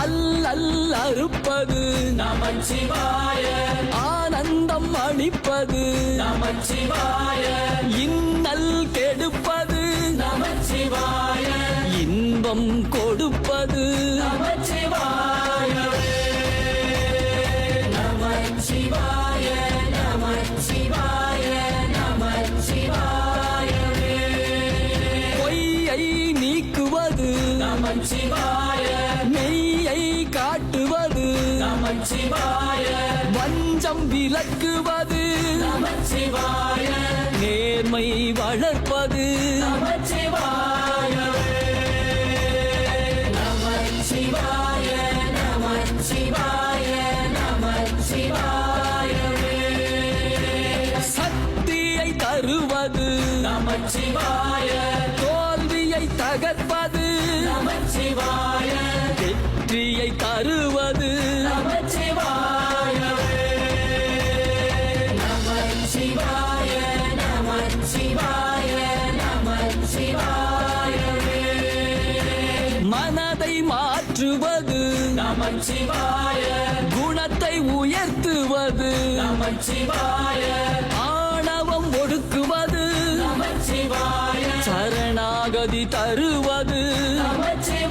அல்லல் அறுப்பது நமச்சிவாய, ஆனந்தம் அளிப்பது நமச்சிவாய, இன்னல் கெடுப்பது நமச்சிவாய, இன்பம் கொடுப்பது நமச்சிவாயவே. நமச்சிவாய, நமச்சிவாய, நமச்சிவாயவே. பொய்யை நீக்குவது நமச்சிவாய, மெய்யை காட்டுவது நமச்சிவாய, வஞ்சம் விலக்குவது நமச்சிவாய, நேர்மை வளர்ப்பது நமச்சிவாயவே. நமச்சிவாய, நமச்சிவாய, நமச்சிவாயவே. சக்தியை தருவது நமச்சிவாய, தோல்வியை தகர்ப்பது நமச்சிவாய, வெற்றியை தருவது நமச்சிவாயவே. நமச்சிவாய, நமச்சிவாய, நமச்சிவாயவே. மனதை மாற்றுவது நமச்சிவாய, குணத்தை உயர்த்துவது நமச்சிவாய, ஆணவம் ஒடுக்குவது நமச்சிவாய, சரணாகதி தருவது நமச்சிவாய.